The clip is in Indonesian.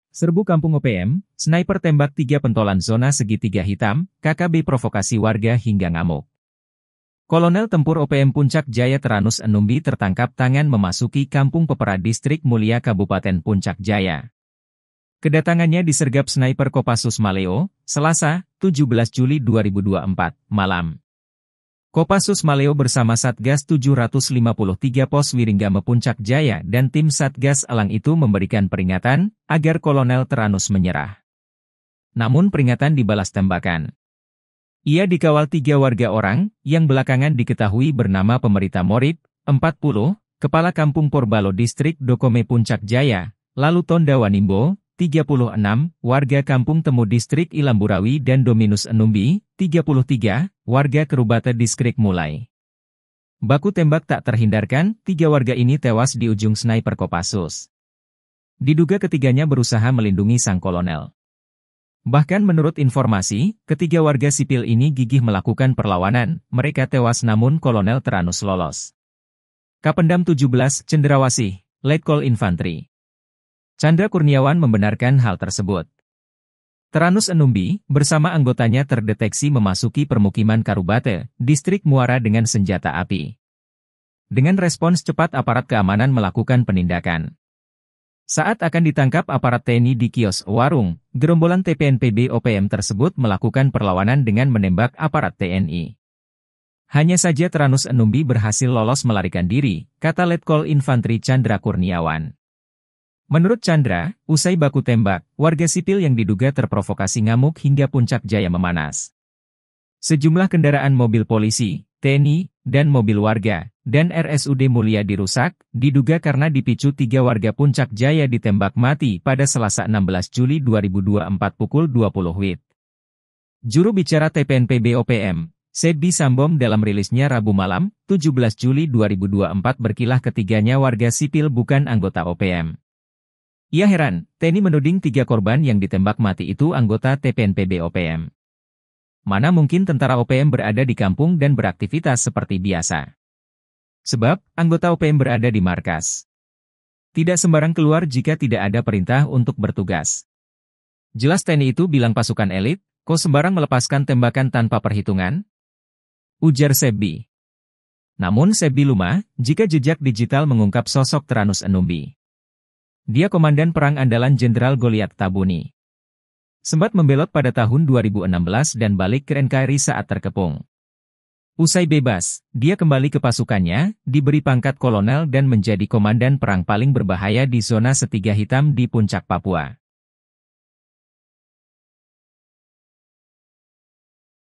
Serbu Kampung OPM, sniper tembak 3 pentolan zona segitiga hitam, KKB provokasi warga hingga ngamuk. Kolonel Tempur OPM Puncak Jaya Teranus Enumbi tertangkap tangan memasuki Kampung Pepera Distrik Mulia Kabupaten Puncak Jaya. Kedatangannya disergap sniper Kopassus Maleo, Selasa, 17 Juli 2024, malam. Kopassus Maleo bersama Satgas 753 Pos Wiringgame Puncak Jaya dan tim Satgas Elang itu memberikan peringatan agar Kolonel Teranus menyerah. Namun peringatan dibalas tembakan. Ia dikawal 3 warga orang yang belakangan diketahui bernama Pemerita Morib, 40, Kepala Kampung Porbalo Distrik Dokome Puncak Jaya, lalu Tonda Wanimbo, 36, warga Kampung Temu Distrik Ilamburawi dan Dominus Enumbi, 33, warga Kerubata Distrik Mulai. Baku tembak tak terhindarkan, 3 warga ini tewas di ujung sniper Kopassus. Diduga ketiganya berusaha melindungi sang kolonel. Bahkan menurut informasi, ketiga warga sipil ini gigih melakukan perlawanan, mereka tewas namun Kolonel Teranus lolos. Kapendam 17, Cendrawasih, Letkol Infantri Chandra Kurniawan membenarkan hal tersebut. Teranus Enumbi, bersama anggotanya terdeteksi memasuki permukiman Karubate, Distrik Muara dengan senjata api. Dengan respons cepat aparat keamanan melakukan penindakan. Saat akan ditangkap aparat TNI di kios warung, gerombolan TPNPB OPM tersebut melakukan perlawanan dengan menembak aparat TNI. Hanya saja Teranus Enumbi berhasil lolos melarikan diri, kata Letkol Infantri Chandra Kurniawan. Menurut Chandra, usai baku tembak, warga sipil yang diduga terprovokasi ngamuk hingga Puncak Jaya memanas. Sejumlah kendaraan mobil polisi, TNI, dan mobil warga, dan RSUD Mulia dirusak, diduga karena dipicu 3 warga Puncak Jaya ditembak mati pada Selasa 16 Juli 2024 pukul 20 WIB. Juru bicara TPNPB OPM, Sedbi Sambom dalam rilisnya Rabu malam, 17 Juli 2024 berkilah ketiganya warga sipil bukan anggota OPM. Ia heran, TNI menuding 3 korban yang ditembak mati itu anggota TPNPB OPM. Mana mungkin tentara OPM berada di kampung dan beraktivitas seperti biasa. Sebab, anggota OPM berada di markas. Tidak sembarang keluar jika tidak ada perintah untuk bertugas. Jelas TNI itu bilang pasukan elit, kok sembarang melepaskan tembakan tanpa perhitungan? Ujar Sedbi. Namun Sedbi lumah, jika jejak digital mengungkap sosok Teranus Enumbi. Dia komandan perang andalan Jenderal Goliat Tabuni. Sempat membelot pada tahun 2016 dan balik ke NKRI saat terkepung. Usai bebas, dia kembali ke pasukannya, diberi pangkat kolonel dan menjadi komandan perang paling berbahaya di zona Setiga Hitam di Puncak Papua.